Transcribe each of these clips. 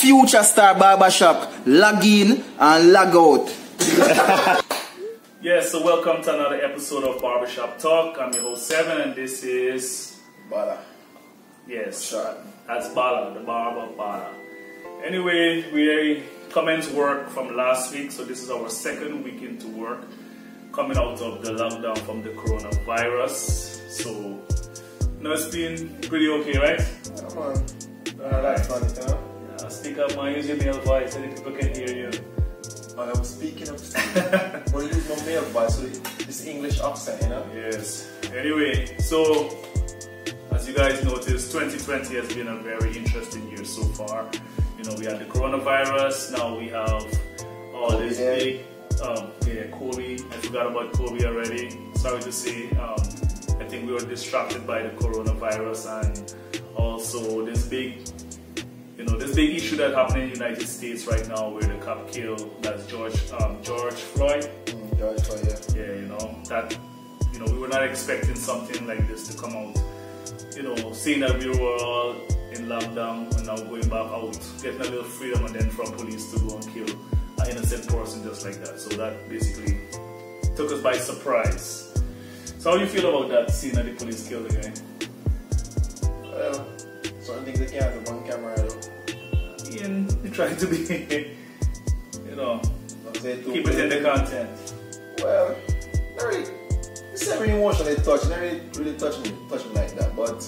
future star Barbershop. Log in and log out. Yes, so welcome to another episode of Barbershop Talk. I'm your host Seven, and this is Bala. Yes, Shot. that's Bala, the barber Bala. Anyway, we commenced work from last week, so this is our second week into work, coming out of the lockdown from the coronavirus. So, you know, it's been pretty okay, right? Yeah, man. That's funny, you know? Yeah, stick up my use your male voice so that people can hear you. I was speaking of but I use my male voice, so this English accent, you know? Yes. Anyway, so as you guys noticed, 2020 has been a very interesting year so far. You know, we had the coronavirus, now we have all this big, COVID. I forgot about COVID already. Sorry to say. I think we were distracted by the coronavirus, and also this big issue that happened in the United States right now, where the cop killed, that's George Floyd. George Floyd, yeah. Yeah, you know, that, you know, we were not expecting something like this to come out. You know, seeing that we were all in lockdown and now going back out, getting a little freedom, and then from police to go and kill an innocent person just like that. So that basically took us by surprise. So how do you feel about that, seeing that the police killed the guy? Well, certain things they can't do on camera, though. Ian, you trying to be, you know, keep it in the content. Well, it's not really emotionally touching, not really touch me like that, but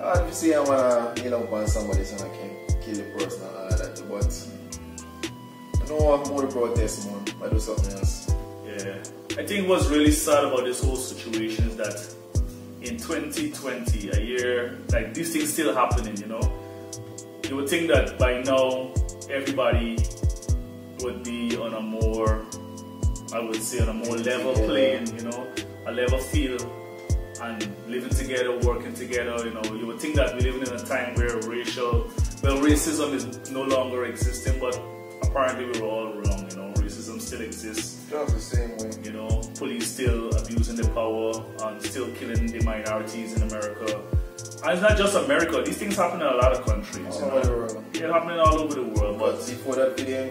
obviously I want to, on somebody so I can kill the person and all that, but I don't want more to protest more, I do something else. Yeah, I think what's really sad about this whole situation is that in 2020, a year, like these things still happening, you know. You would think that by now everybody would be on a more, I would say, on a more level plane, you know, a level field, and living together, working together. You know, you would think that we're living in a time where racism is no longer existing, but apparently we were all wrong. You know, racism still exists. Just the same way. You know, police still abusing their power and still killing the minorities in America. And it's not just America, these things happen in a lot of countries. All over the world. Yeah, happening all over the world. But before that video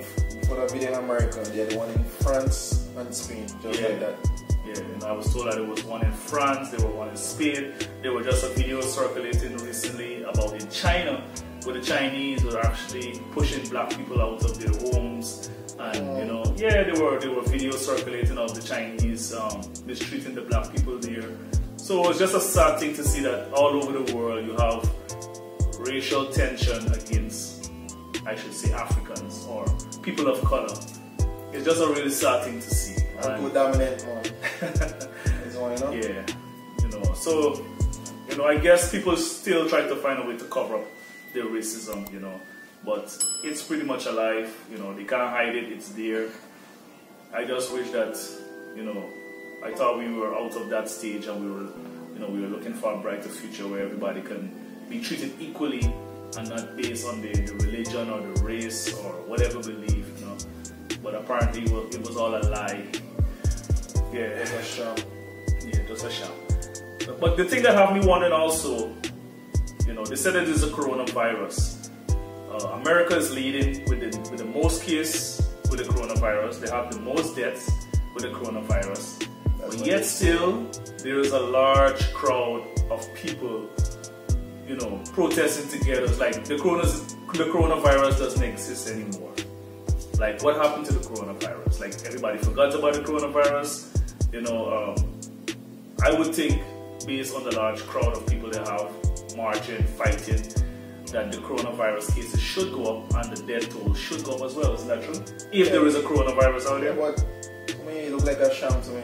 in America, they had one in France and Spain, just like that. Yeah, and I was told that there was one in France, there was one in Spain. There was just a video circulating recently about in China, where the Chinese were actually pushing black people out of their homes. And you know, yeah, there were videos circulating of the Chinese mistreating the black people there. So it's just a sad thing to see that all over the world you have racial tension against, I should say, Africans or people of color. It's just a really sad thing to see. Too dominant one. This one, you know? Yeah, you know. So, you know, I guess people still try to find a way to cover up their racism, you know. But it's pretty much alive, you know. They can't hide it. It's there. I just wish that, you know, I thought we were out of that stage and we were looking for a brighter future where everybody can be treated equally and not based on the religion or the race or whatever belief, you know. But apparently it was all a lie. Yeah, it was a sham. Yeah, it was a sham. But the thing that have me wondering also, you know, they said that there's a coronavirus. America is leading with the most cases with the coronavirus. They have the most deaths with the coronavirus. But yet still, there is a large crowd of people, you know, protesting together. It's like the coronavirus doesn't exist anymore. Like, what happened to the coronavirus? Like, everybody forgot about the coronavirus. You know, I would think, based on the large crowd of people they have marching, fighting, that the coronavirus cases should go up and the death toll should go up as well. Isn't that true? If there is a coronavirus out there. But to me, it looks like a sham to me.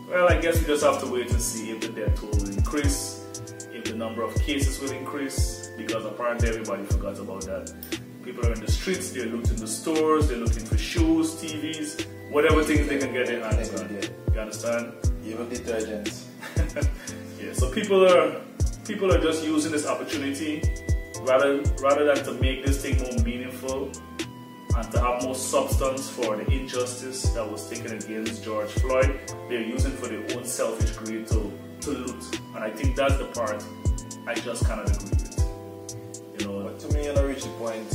Well, I guess we just have to wait and see if the death toll will increase, if the number of cases will increase, because apparently everybody forgot about that. People are in the streets, they're looting the stores, they're looking for shoes, TVs, whatever things they can get their hands on. You understand? Even detergents. Yeah, so people are just using this opportunity rather than to make this thing more meaningful and to have more substance for the injustice that was taken against George Floyd. They're using for their own selfish greed to loot. And I think that's the part I just cannot agree with. You know, but to me, you don't reach the point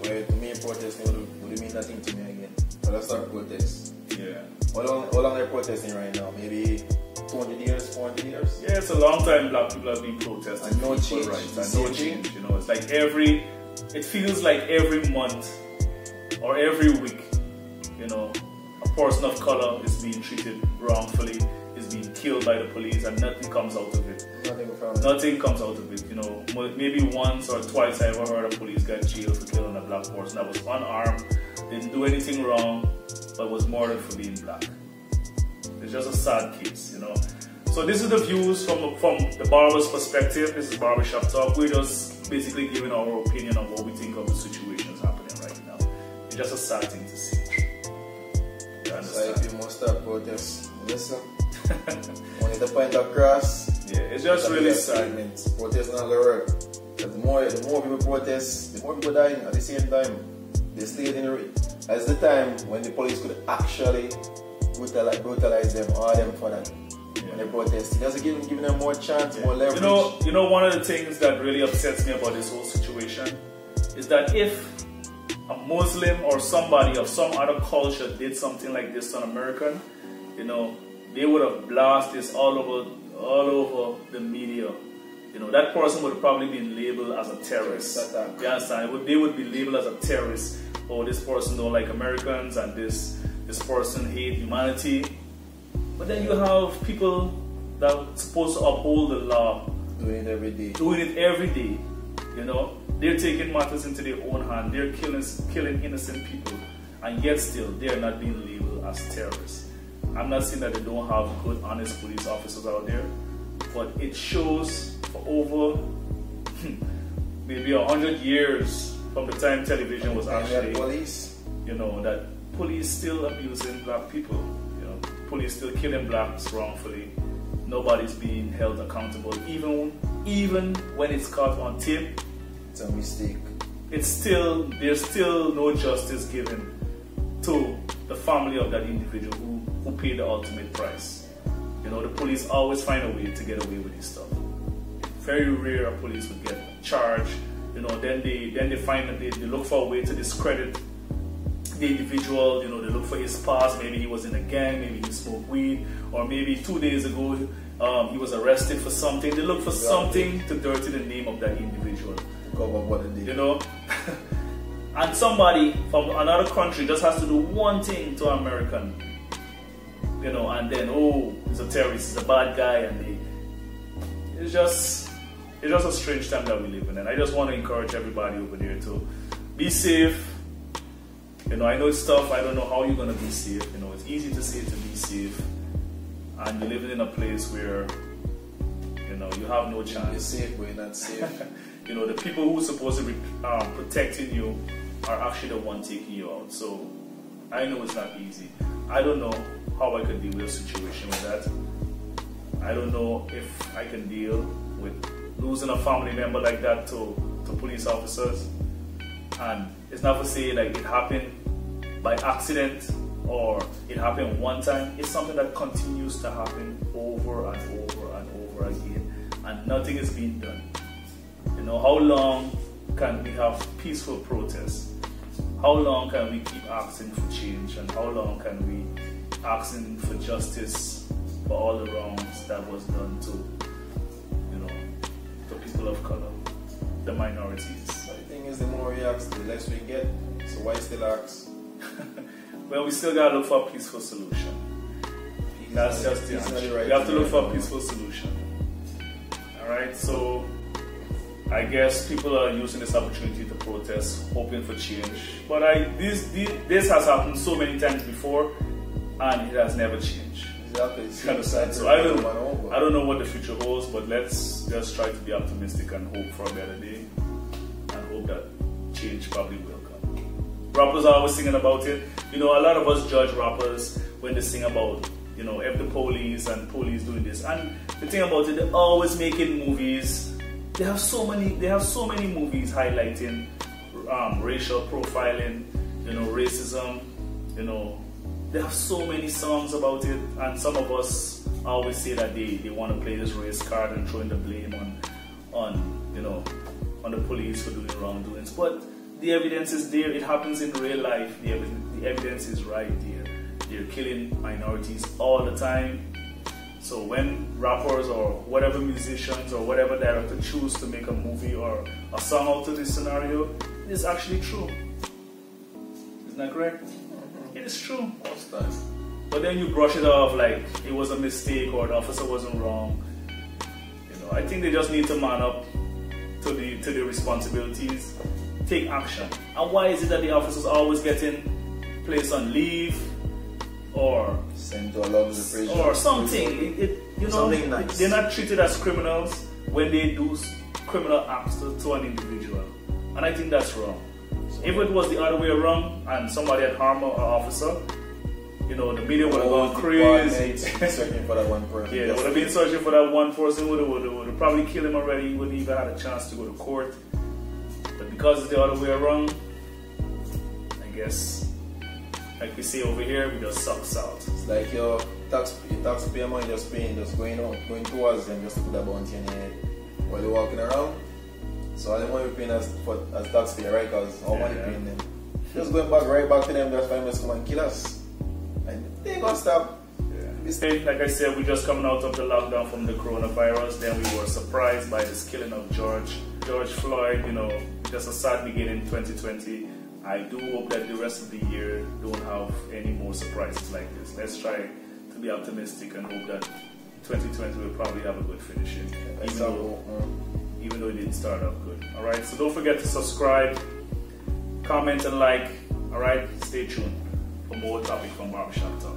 where to me protesting would mean nothing to me again. But I start protest. Yeah. How long are they protesting right now? Maybe 200 years, 400 years? Yeah, it's a long time black people have been protesting. And no for change. rights, and no change. You know, it's like it feels like every month or every week, you know, a person of color is being treated wrongfully, is being killed by the police, and nothing comes out of it. Nothing comes out of it. You know, maybe once or twice I ever heard a police got jailed for killing a black person that was unarmed, didn't do anything wrong, but was murdered for being black. It's just a sad case, you know. So this is the views from the barber's perspective. This is Barbershop Talk. We're just basically giving our opinion on what we think of the situations happening right now. It's just a sad thing to see. So if you must start protest, listen. When the point across, yeah, it's just really sad. Protest not gonna work. The more people protest, the more people die at the same time. They stay in the as the time when the police could actually brutalize them or them for that. When they protest, it doesn't give them more chance, more leverage. You know, one of the things that really upsets me about this whole situation is that if a Muslim or somebody of some other culture did something like this to an American, you know, they would have blasted this all over the media. You know, that person would have probably been labeled as a terrorist. You understand? They would be labeled as a terrorist. Oh, this person don't like Americans, and this person hate humanity. But then you have people that are supposed to uphold the law, doing it every day. You know, they're taking matters into their own hand. They're killing innocent people, and yet still they are not being labeled as terrorists. I'm not saying that they don't have good, honest police officers out there, but it shows for over maybe 100 years from the time television was actually, you know, that police still abusing black people. You know, police still killing blacks wrongfully. Nobody's being held accountable, even when it's caught on tape. It's a mistake. There's still no justice given to the family of that individual who paid the ultimate price. You know, the police always find a way to get away with this stuff. Very rare a police would get charged. You know, then they find that they look for a way to discredit the individual. You know, they look for his past. Maybe he was in a gang, maybe he smoked weed, or maybe 2 days ago he was arrested for something. They look for something to dirty the name of that individual. Cover what it did. You know, and somebody from another country just has to do one thing to an American, you know, and then, oh, he's a terrorist, he's a bad guy, and it's just a strange time that we live in. And I just want to encourage everybody over there to be safe. You know, I know it's tough. I don't know how you're going to be safe. You know, it's easy to say to be safe, and you're living in a place where, you know, you have no chance. You're safe, but you're not safe. You know, the people who are supposed to be protecting you are actually the ones taking you out. So I know it's not easy. I don't know how I could deal with a situation with that. I don't know if I can deal with losing a family member like that to police officers. And it's not to say like it happened by accident or it happened one time. It's something that continues to happen over and over and over again, and nothing is being done. You know, how long can we have peaceful protests? How long can we keep asking for change? And how long can we asking for justice for all the wrongs that was done to, you know, the people of color, the minorities? But the thing is, the more we ask, the less we get. So why still ask? Well, we still gotta look for a peaceful solution. That's just the answer. We have to look for a peaceful solution. Alright, so I guess people are using this opportunity to protest, hoping for change. But this has happened so many times before, and it has never changed. Exactly. It's kind of sad. So I don't know what the future holds, but let's just try to be optimistic and hope for a better day, and hope that change probably will come. Rappers are always singing about it. You know, a lot of us judge rappers when they sing about, you know, F the police and police doing this. And the thing about it, they're always making movies. They have so many movies highlighting racial profiling, you know, racism, you know. They have so many songs about it, and some of us always say that they want to play this race card and throwing the blame on you know, on the police for doing wrongdoings. But the evidence is there. It happens in real life. The evidence is right there. They're killing minorities all the time. So when rappers or whatever musicians or whatever director choose to make a movie or a song out of this scenario, it's actually true. Isn't that correct? It is true. But then you brush it off like it was a mistake or the officer wasn't wrong. You know, I think they just need to man up to the responsibilities, take action. And why is it that the officers always getting placed on leave or sent to a luxury prison or something? Something nice. They're not treated as criminals when they do criminal acts to an individual, and I think that's wrong. If it was the other way around and somebody had harmed an officer, you know, the media would have gone crazy. Searching for that one person. Yeah, they would have been searching for that one person. Would have probably killed him already. He wouldn't even had a chance to go to court. But because it's the other way around, I guess, like we say over here, we just suck salt. It's like your taxpayer money just going towards them just to put a bounty in your head while they're walking around. So all the money we're paying as taxpayer, right? Because all money paying them. Just going right back to them just for them to come and kill us. And they ain't gonna stop. Yeah. Like I said, we're just coming out of the lockdown from the coronavirus. Then we were surprised by this killing of George Floyd. You know, just a sad beginning 2020. I do hope that the rest of the year don't have any more surprises like this. Let's try to be optimistic and hope that 2020 will probably have a good finishing. Even though it didn't start off good. Alright, so don't forget to subscribe, comment and like. Alright, stay tuned for more topic from Barbershop Talk.